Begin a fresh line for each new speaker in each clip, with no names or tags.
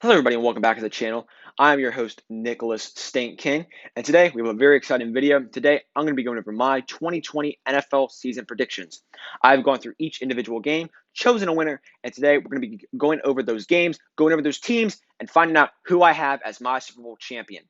Hello, everybody, and welcome back to the channel. I'm your host, Nicholas Stank King, and today we have a very exciting video. Today, I'm going to be going over my 2020 NFL season predictions. I've gone through each individual game, chosen a winner, and today we're going to be going over those games, going over those teams, and finding out who I have as my Super Bowl champion.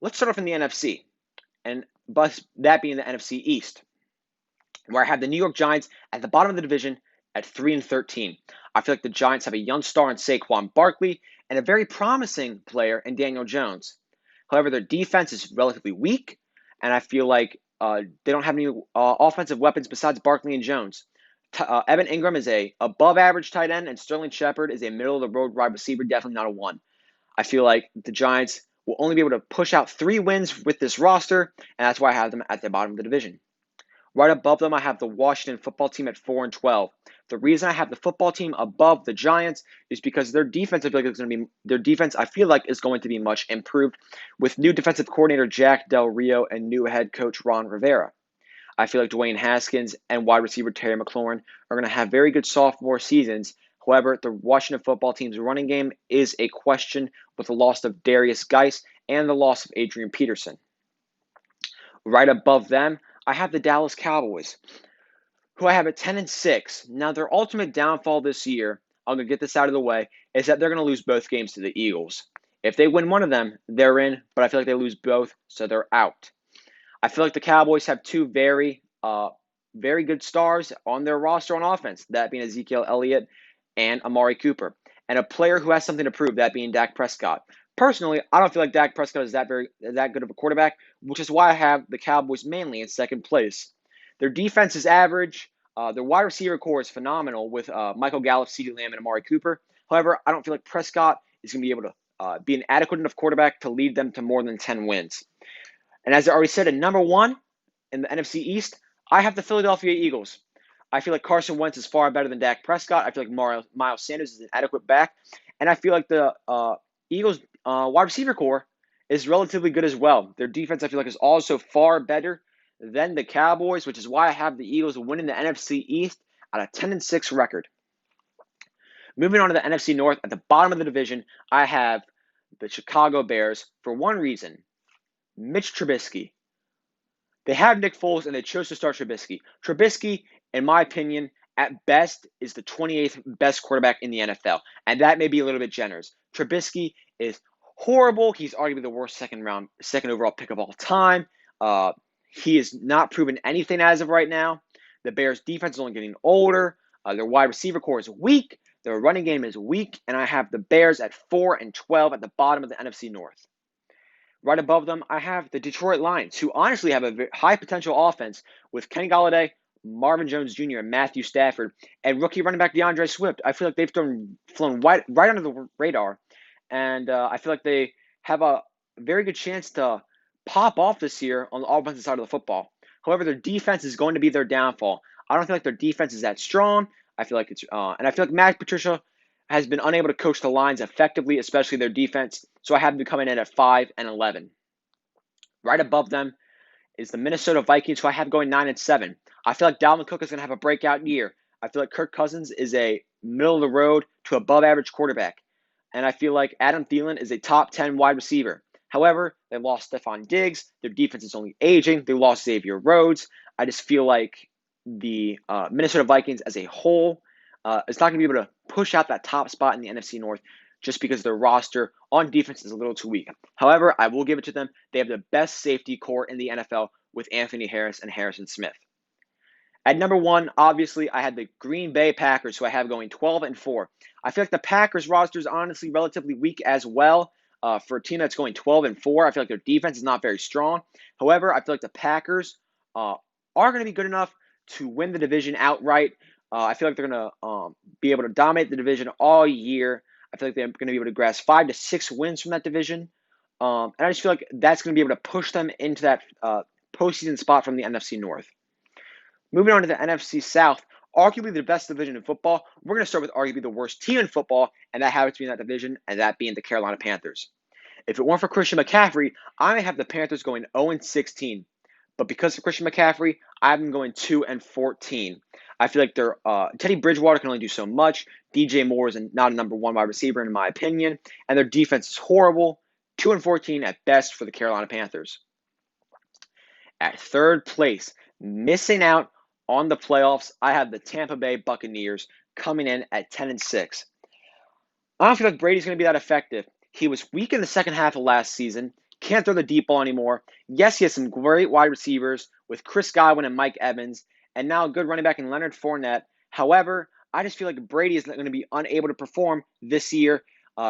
Let's start off in the NFC, and that being the NFC East, where I have the New York Giants at the bottom of the division at 3-13. I feel like the Giants have a young star in Saquon Barkley and a very promising player in Daniel Jones. However, their defense is relatively weak, and I feel like they don't have any offensive weapons besides Barkley and Jones. Evan Ingram is a above average tight end, and Sterling Shepard is a middle of the road wide receiver, definitely not a one. I feel like the Giants will only be able to push out 3 wins with this roster, and that's why I have them at the bottom of the division. Right above them, I have the Washington football team at 4-12. The reason I have the football team above the Giants is because their defense, I feel like is going to be much improved with new defensive coordinator Jack Del Rio and new head coach Ron Rivera. I feel like Dwayne Haskins and wide receiver Terry McLaurin are going to have very good sophomore seasons. However, the Washington football team's running game is a question with the loss of Darius Geis and the loss of Adrian Peterson. Right above them, I have the Dallas Cowboys, who I have at 10-6. Now, their ultimate downfall this year, I'm going to get this out of the way, is that they're going to lose both games to the Eagles. If they win one of them, they're in, but I feel like they lose both, so they're out. I feel like the Cowboys have two very good stars on their roster on offense, that being Ezekiel Elliott and Amari Cooper, and a player who has something to prove, that being Dak Prescott. Personally, I don't feel like Dak Prescott is that good of a quarterback, which is why I have the Cowboys mainly in second place. Their defense is average. Their wide receiver core is phenomenal with Michael Gallup, CeeDee Lamb, and Amari Cooper. However, I don't feel like Prescott is going to be able to be an adequate enough quarterback to lead them to more than 10 wins. And as I already said, at number 1 in the NFC East, I have the Philadelphia Eagles. I feel like Carson Wentz is far better than Dak Prescott. I feel like Miles Sanders is an adequate back. And I feel like the Eagles' wide receiver core is relatively good as well. Their defense, I feel like, is also far better than the Cowboys, which is why I have the Eagles winning the NFC East at a 10-6 record. Moving on to the NFC North, at the bottom of the division, I have the Chicago Bears for one reason: Mitch Trubisky. They have Nick Foles, and they chose to start Trubisky. Trubisky, in my opinion, at best, is the 28th best quarterback in the NFL, and that may be a little bit generous. Trubisky is horrible. He's arguably the worst second overall pick of all time. He has not proven anything as of right now. The Bears' defense is only getting older. Their wide receiver core is weak. Their running game is weak, and I have the Bears at 4-12 at the bottom of the NFC North. Right above them, I have the Detroit Lions, who honestly have a high potential offense with Kenny Golladay, Marvin Jones Jr., and Matthew Stafford, and rookie running back DeAndre Swift. I feel like they've flown right under the radar, and I feel like they have a very good chance to pop off this year on the offensive side of the football. However, their defense is going to be their downfall. I don't feel like their defense is that strong. I feel like and I feel like Matt Patricia has been unable to coach the Lions effectively, especially their defense. So I have them coming in at 5-11. Right above them is the Minnesota Vikings, who I have going 9-7. I feel like Dalvin Cook is going to have a breakout year. I feel like Kirk Cousins is a middle of the road to above average quarterback. And I feel like Adam Thielen is a top 10 wide receiver. However, they lost Stephon Diggs. Their defense is only aging. They lost Xavier Rhodes. I just feel like the Minnesota Vikings as a whole is not going to be able to push out that top spot in the NFC North just because their roster on defense is a little too weak. However, I will give it to them. They have the best safety core in the NFL with Anthony Harris and Harrison Smith. At number 1, obviously, I had the Green Bay Packers, who I have going 12-4. I feel like the Packers roster is honestly relatively weak as well. For a team that's going 12-4, I feel like their defense is not very strong. However, I feel like the Packers are going to be good enough to win the division outright. I feel like they're going to be able to dominate the division all year. I feel like they're going to be able to grasp 5 to 6 wins from that division. And I just feel like that's going to be able to push them into that postseason spot from the NFC North. Moving on to the NFC South, arguably the best division in football. We're going to start with arguably the worst team in football, and that happens to be in that division, and that being the Carolina Panthers. If it weren't for Christian McCaffrey, I may have the Panthers going 0-16. But because of Christian McCaffrey, I have them going 2-14. I feel like they're Teddy Bridgewater can only do so much. DJ Moore is not a number one wide receiver in my opinion, and their defense is horrible. 2-14 at best for the Carolina Panthers. At third place, missing out on the playoffs, I have the Tampa Bay Buccaneers coming in at 10-6. I don't feel like Brady's going to be that effective. He was weak in the second half of last season. Can't throw the deep ball anymore. Yes, he has some great wide receivers with Chris Godwin and Mike Evans, and now a good running back in Leonard Fournette. However, I just feel like Brady is going to be unable to perform this year.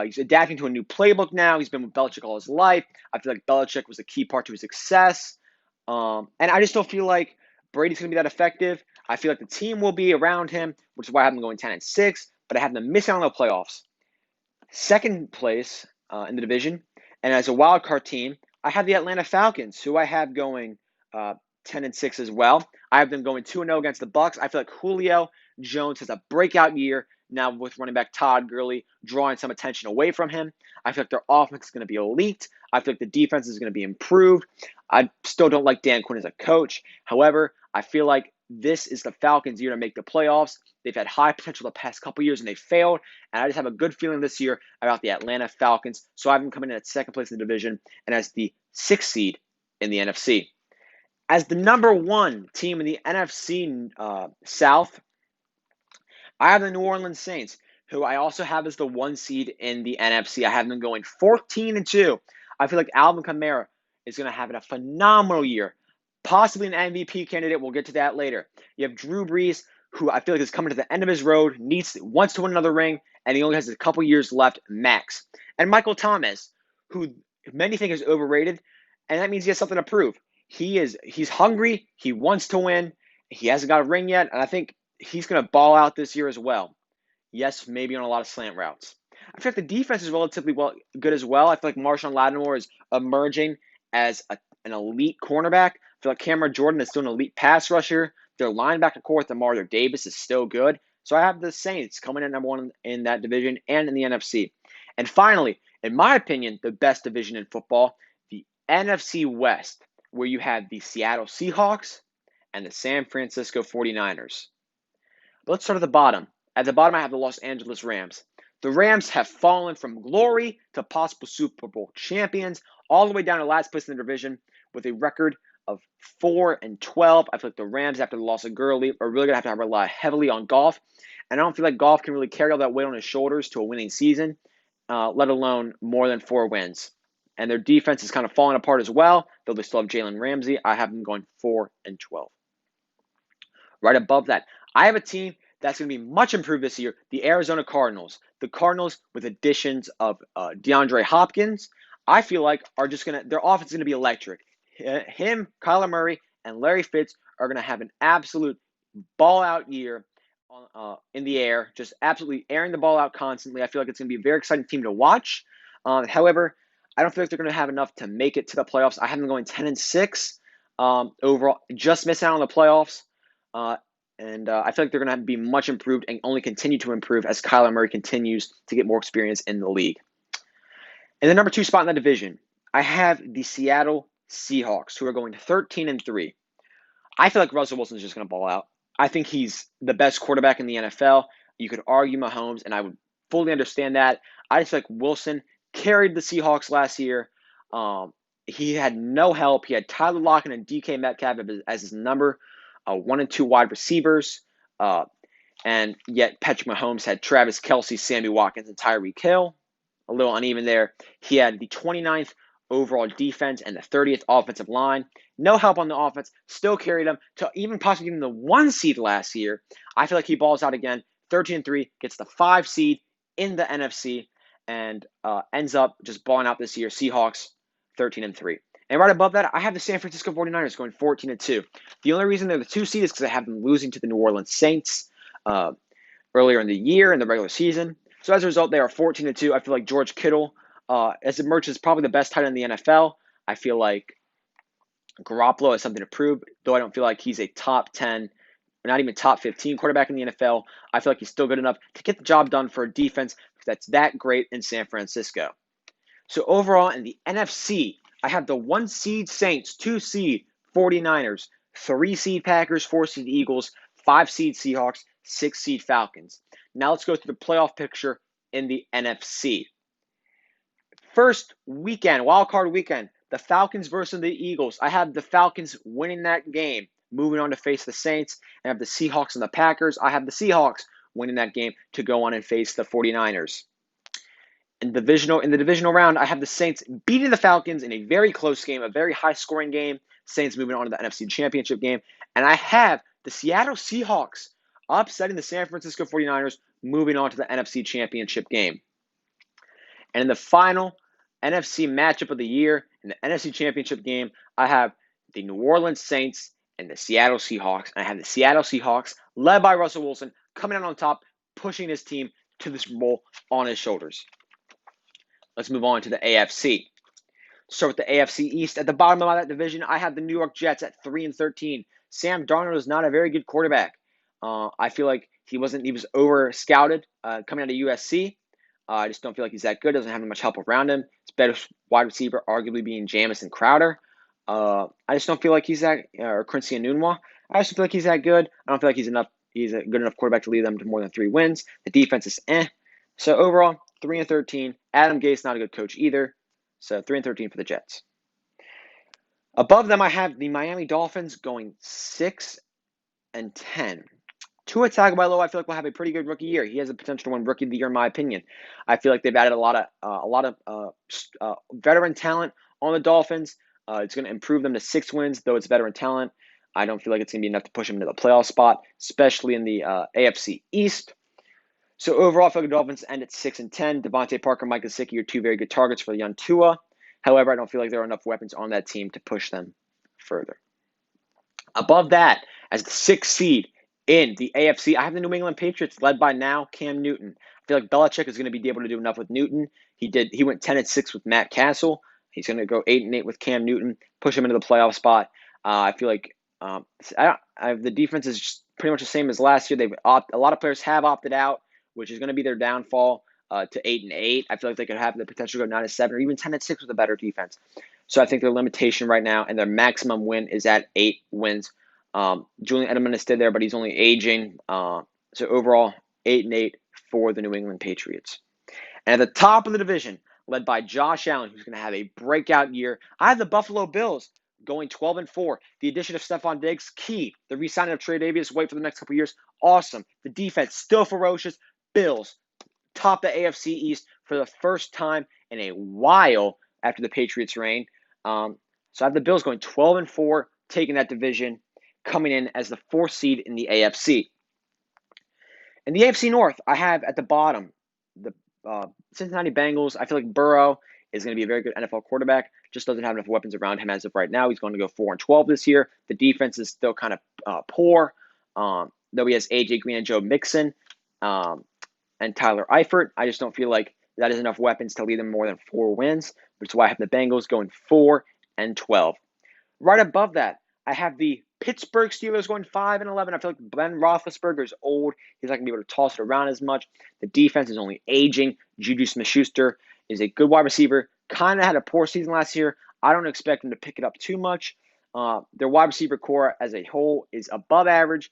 He's adapting to a new playbook now. He's been with Belichick all his life. I feel like Belichick was a key part to his success. And I just don't feel like Brady's going to be that effective. I feel like the team will be around him, which is why I have them going 10-6, but I have them missing out on the playoffs. Second place in the division, and as a wild card team, I have the Atlanta Falcons, who I have going 10-6 as well. I have them going 2-0 against the Bucs. I feel like Julio Jones has a breakout year now with running back Todd Gurley drawing some attention away from him. I feel like their offense is going to be elite. I feel like the defense is going to be improved. I still don't like Dan Quinn as a coach. However, I feel like this is the Falcons' year to make the playoffs. They've had high potential the past couple years, and they failed. And I just have a good feeling this year about the Atlanta Falcons. So I have them coming in at second place in the division and as the 6th seed in the NFC. As the number one team in the NFC South, I have the New Orleans Saints, who I also have as the 1 seed in the NFC. I have them going 14-2. I feel like Alvin Kamara is going to have a phenomenal year. Possibly an MVP candidate. We'll get to that later. You have Drew Brees, who I feel like is coming to the end of his road, wants to win another ring, and he only has a couple years left max. And Michael Thomas, who many think is overrated, and that means he has something to prove. He's hungry. He wants to win. He hasn't got a ring yet, and I think he's going to ball out this year as well. Yes, maybe on a lot of slant routes. I feel like the defense is relatively good as well. I feel like Marshawn Lattimore is emerging as an elite cornerback. I feel like Cameron Jordan is still an elite pass rusher. Their linebacker core with Demario Davis is still good. So I have the Saints coming in number one in that division and in the NFC. And finally, in my opinion, the best division in football, the NFC West, where you have the Seattle Seahawks and the San Francisco 49ers. But let's start at the bottom. At the bottom, I have the Los Angeles Rams. The Rams have fallen from glory to possible Super Bowl champions all the way down to last place in the division with a record of 4-12. I feel like the Rams, after the loss of Gurley, are really going to have to rely heavily on Goff. And I don't feel like Goff can really carry all that weight on his shoulders to a winning season, let alone more than 4 wins. And their defense is kind of falling apart as well, though they still have Jalen Ramsey. I have them going 4-12. Right above that, I have a team that's going to be much improved this year, the Arizona Cardinals. The Cardinals, with additions of DeAndre Hopkins, I feel like their offense is going to be electric. Him, Kyler Murray, and Larry Fitz are going to have an absolute ball-out year in the air, just absolutely airing the ball out constantly. I feel like it's going to be a very exciting team to watch. However, I don't feel like they're going to have enough to make it to the playoffs. I have them going 10-6 overall, just missing out on the playoffs. And I feel like they're going to be much improved and only continue to improve as Kyler Murray continues to get more experience in the league. In the number 2 spot in the division, I have the Seattle Seahawks, who are going 13-3. I feel like Russell Wilson is just going to ball out. I think he's the best quarterback in the NFL. You could argue Mahomes, and I would fully understand that. I just feel like Wilson carried the Seahawks last year. He had no help. He had Tyler Lockett and DK Metcalf as his number 1 and 2 wide receivers. And yet Patrick Mahomes had Travis Kelce, Sammy Watkins, and Tyreek Hill. A little uneven there. He had the 29th overall defense and the 30th offensive line. No help on the offense. Still carried them to even possibly even the 1 seed last year. I feel like he balls out again. 13-3, gets the 5 seed in the NFC, and ends up just balling out this year. Seahawks 13-3. And right above that, I have the San Francisco 49ers going 14-2. The only reason they're the 2 seed is because I have them losing to the New Orleans Saints earlier in the year in the regular season. So as a result, they are 14-2. I feel like George Kittle has emerged as probably the best tight end in the NFL. I feel like Garoppolo has something to prove, though I don't feel like he's a top 10, not even top 15 quarterback in the NFL. I feel like he's still good enough to get the job done for a defense that's that great in San Francisco. So overall, in the NFC, I have the 1 seed Saints, 2 seed 49ers, 3-seed Packers, 4-seed Eagles, 5-seed Seahawks, 6-seed Falcons. Now let's go through the playoff picture in the NFC. First weekend, wild card weekend, the Falcons versus the Eagles. I have the Falcons winning that game, moving on to face the Saints. I have the Seahawks and the Packers. I have the Seahawks winning that game to go on and face the 49ers. In the divisional round, I have the Saints beating the Falcons in a very close game, a very high-scoring game. Saints moving on to the NFC Championship game. And I have the Seattle Seahawks upsetting the San Francisco 49ers, moving on to the NFC Championship game. And in the final NFC matchup of the year, in the NFC Championship game, I have the New Orleans Saints and the Seattle Seahawks. And I have the Seattle Seahawks, led by Russell Wilson, coming out on top, pushing his team to the Super Bowl on his shoulders. Let's move on to the AFC. Start with the AFC East. At the bottom of that division, I have the New York Jets at 3-13. Sam Darnold is not a very good quarterback. I feel like he was over scouted coming out of USC. I just don't feel like he's that good. Doesn't have much help around him. His better wide receiver, arguably being Jamison Crowder. I just don't feel like he's that, or Quincy Enunwa. I just feel like he's that good. I don't feel like he's a good enough quarterback to lead them to more than 3 wins. The defense is So overall, 3-13. Adam Gase, not a good coach either. So 3-13 for the Jets. Above them, I have the Miami Dolphins going 6-10. Tua Tagovailoa, I feel like will have a pretty good rookie year. He has the potential to win Rookie of the Year, in my opinion. I feel like they've added a lot of veteran talent on the Dolphins. It's going to improve them to 6 wins, though it's veteran talent. I don't feel like it's going to be enough to push them into the playoff spot, especially in the AFC East. So overall, I feel like the Dolphins end at 6-10. Devontae Parker, Mike Gesicki are 2 very good targets for the young Tua. However, I don't feel like there are enough weapons on that team to push them further. Above that, as the 6th seed in the AFC, I have the New England Patriots, led by now Cam Newton. I feel like Belichick is going to be able to do enough with Newton. He went 10-6 with Matt Castle. He's going to go 8-8 with Cam Newton, push him into the playoff spot. I feel like the defense is just pretty much the same as last year. A lot of players have opted out, which is going to be their downfall to 8-8. I feel like they could have the potential to go 9-7 or even 10-6 with a better defense. So I think their limitation right now and their maximum win is at 8 wins. Julian Edelman is still there, but he's only aging. So overall, 8-8 for the New England Patriots. And at the top of the division, led by Josh Allen, who's going to have a breakout year, I have the Buffalo Bills going 12-4. The addition of Stephon Diggs, key. The re-signing of Tre'Davious White for the next couple of years, awesome. The defense, still ferocious. Bills top the AFC East for the first time in a while after the Patriots' reign. So I have the Bills going 12-4, taking that division, coming in as the 4th seed in the AFC. In the AFC North, I have at the bottom the Cincinnati Bengals. I feel like Burrow is going to be a very good NFL quarterback. Just doesn't have enough weapons around him as of right now. He's going to go 4-12 this year. The defense is still kind of poor, though he has A.J. Green and Joe Mixon and Tyler Eifert. I just don't feel like that is enough weapons to lead them more than 4 wins, which is why I have the Bengals going 4-12. Right above that, I have the Pittsburgh Steelers going 5-11. I feel like Ben Roethlisberger is old. He's not going to be able to toss it around as much. The defense is only aging. Juju Smith-Schuster is a good wide receiver. Kind of had a poor season last year. I don't expect him to pick it up too much. Their wide receiver core as a whole is above average.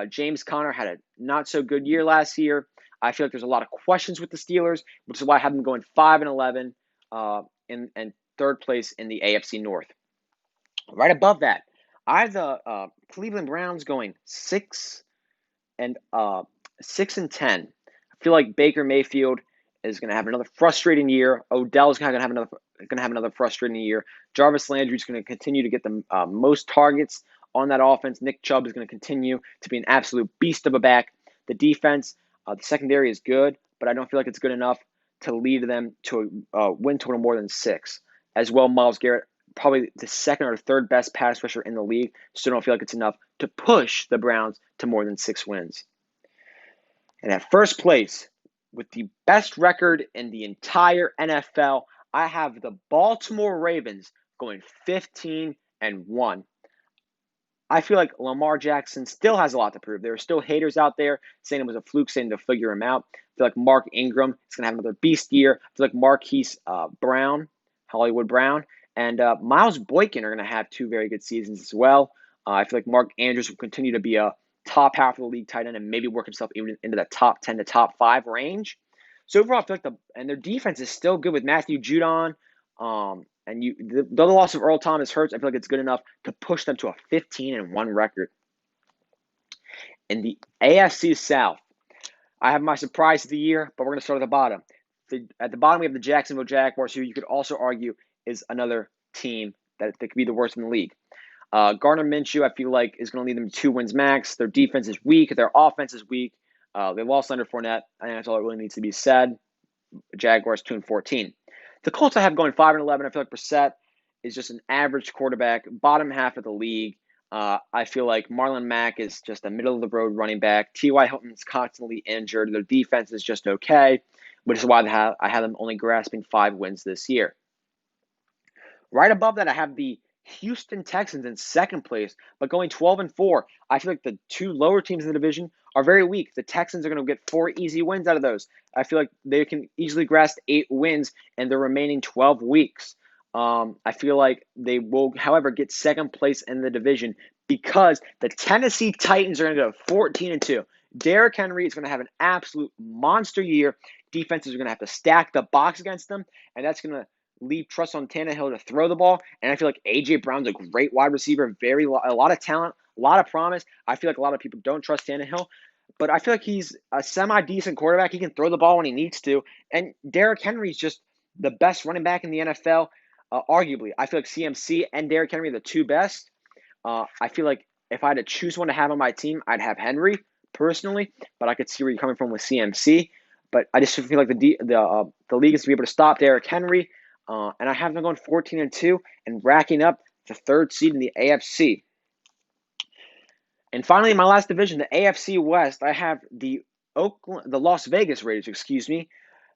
James Conner had a not-so-good year last year. I feel like there's a lot of questions with the Steelers, which is why I have them going 5-11 and 3rd place in the AFC North. Right above that, I have the Cleveland Browns going 6-10. I feel like Baker Mayfield is going to have another frustrating year. Odell's going to have another frustrating year. Jarvis Landry is going to continue to get the most targets on that offense. Nick Chubb is going to continue to be an absolute beast of a back. The defense, the secondary is good, but I don't feel like it's good enough to lead them to a win total more than 6. As well, Myles Garrett, probably the 2nd or 3rd best pass rusher in the league. Still don't feel like it's enough to push the Browns to more than 6 wins. And at 1st place, with the best record in the entire NFL, I have the Baltimore Ravens going 15-1. I feel like Lamar Jackson still has a lot to prove. There are still haters out there saying it was a fluke, saying to figure him out. I feel like Mark Ingram is going to have another beast year. I feel like Marquise Brown, Hollywood Brown, And Miles Boykin are going to have two very good seasons as well. I feel like Mark Andrews will continue to be a top half of the league tight end and maybe work himself even into the top 10 to top 5 range. So overall, I feel like their defense is still good with Matthew Judon. The loss of Earl Thomas hurts. I feel like it's good enough to push them to a 15-1 record. In the AFC South, I have my surprise of the year, but we're going to start at the bottom. At the bottom, we have the Jacksonville Jaguars, who you could also argue is another team that could be the worst in the league. Gardner Minshew, I feel like, is going to lead them to 2 wins max. Their defense is weak. Their offense is weak. They lost Leonard Fournette. I think that's all that really needs to be said. The Jaguars 2-14. The Colts I have going 5-11. I feel like Brissett is just an average quarterback, bottom half of the league. I feel like Marlon Mack is just a middle-of-the-road running back. T.Y. Hilton's constantly injured. Their defense is just okay, which is why I have them only grasping 5 wins this year. Right above that, I have the Houston Texans in second place, but going 12-4. I feel like the 2 lower teams in the division are very weak. The Texans are going to get 4 easy wins out of those. I feel like they can easily grasp 8 wins in the remaining 12 weeks. I feel like they will, however, get second place in the division because the Tennessee Titans are going to go 14-2. Derrick Henry is going to have an absolute monster year. Defenses are going to have to stack the box against them, and that's going to leave trust on Tannehill to throw the ball. And I feel like A.J. Brown's a great wide receiver, a lot of talent, a lot of promise. I feel like a lot of people don't trust Tannehill, but I feel like he's a semi-decent quarterback. He can throw the ball when he needs to. And Derrick Henry's just the best running back in the NFL. Arguably, I feel like CMC and Derrick Henry are the 2 best. I feel like if I had to choose one to have on my team, I'd have Henry personally, but I could see where you're coming from with CMC. But I just feel like the league is to be able to stop Derrick Henry, and I have them going 14-2 and racking up the 3rd seed in the AFC. And finally, in my last division, the AFC West, I have the Las Vegas Raiders.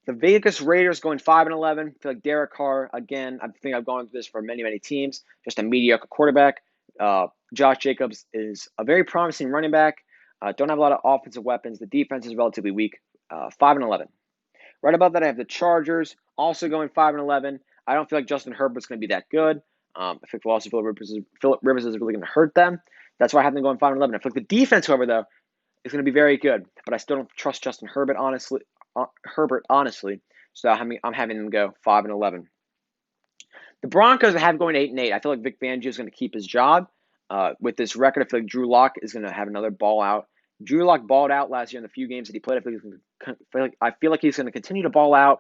The Vegas Raiders going 5-11. I feel like Derek Carr, again, I think I've gone through this for many, many teams. Just a mediocre quarterback. Josh Jacobs is a very promising running back. Don't have a lot of offensive weapons. The defense is relatively weak. 5-11. Right above that, I have the Chargers, also going 5-11. I don't feel like Justin Herbert's going to be that good. I think the loss of Philip Rivers is really going to hurt them. That's why I have them going 5-11. I feel like the defense, however, though, is going to be very good. But I still don't trust Justin Herbert, honestly. So I'm having them go 5-11. The Broncos I have going 8-8. I feel like Vic Fangio is going to keep his job. With this record, I feel like Drew Lock is going to have another ball out. Drew Lock balled out last year in the few games that he played. I feel like he's going to continue to ball out.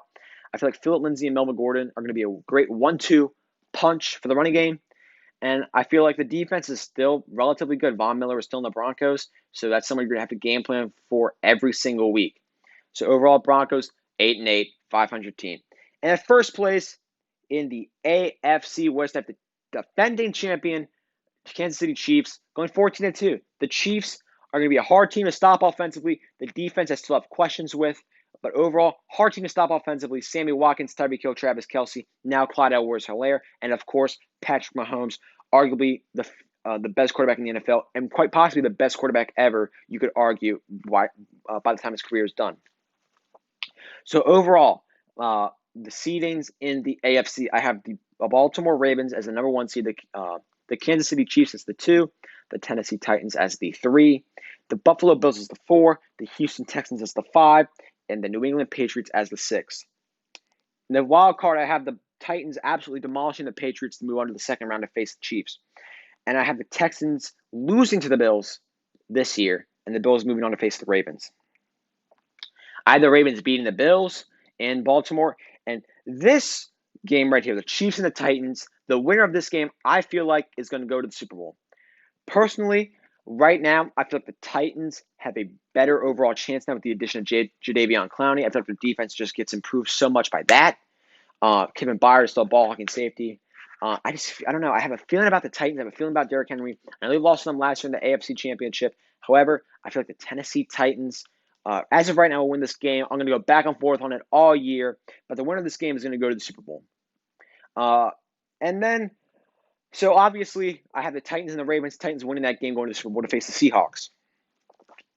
I feel like Phillip Lindsay and Melvin Gordon are going to be a great 1-2 punch for the running game. And I feel like the defense is still relatively good. Von Miller is still in the Broncos, so that's someone you're going to have to game plan for every single week. So overall, Broncos 8-8, 500 team. And at first place in the AFC West, I have the defending champion, Kansas City Chiefs, going 14-2. The Chiefs are going to be a hard team to stop offensively. The defense I still have questions with. But overall, hard team to stop offensively. Sammy Watkins, Tyreek Hill, Travis Kelce, now Clyde Edwards-Helaire, and of course, Patrick Mahomes, arguably the best quarterback in the NFL, and quite possibly the best quarterback ever, you could argue, by the time his career is done. So overall, the seedings in the AFC, I have the Baltimore Ravens as the number 1 seed, the Kansas City Chiefs as the 2, the Tennessee Titans as the 3, the Buffalo Bills as the 4, the Houston Texans as the 5, and the New England Patriots as the 6. In the wild card, I have the Titans absolutely demolishing the Patriots to move on to the second round to face the Chiefs. And I have the Texans losing to the Bills this year, and the Bills moving on to face the Ravens. I have the Ravens beating the Bills in Baltimore. And this game right here, the Chiefs and the Titans, the winner of this game, I feel like, is going to go to the Super Bowl. Personally, right now, I feel like the Titans have a better overall chance now with the addition of Jadeveon Clowney. I feel like their defense just gets improved so much by that. Kevin Byard is still a ball-hawking safety. I don't know. I have a feeling about the Titans. I have a feeling about Derrick Henry. I know they lost them last year in the AFC Championship. However, I feel like the Tennessee Titans, as of right now, will win this game. I'm going to go back and forth on it all year, but the winner of this game is going to go to the Super Bowl. So obviously, I have the Titans and the Ravens. Titans winning that game, going to the Super Bowl to face the Seahawks.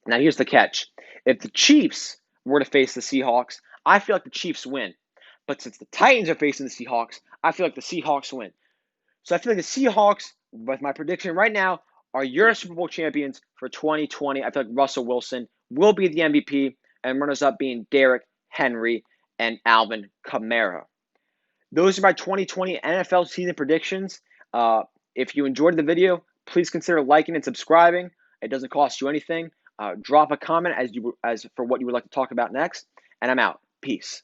Now, here's the catch. If the Chiefs were to face the Seahawks, I feel like the Chiefs win. But since the Titans are facing the Seahawks, I feel like the Seahawks win. So I feel like the Seahawks, with my prediction right now, are your Super Bowl champions for 2020. I feel like Russell Wilson will be the MVP, and runners up being Derrick Henry and Alvin Kamara. Those are my 2020 NFL season predictions. If you enjoyed the video, please consider liking and subscribing. It doesn't cost you anything. Drop a comment as for what you would like to talk about next, and I'm out. Peace.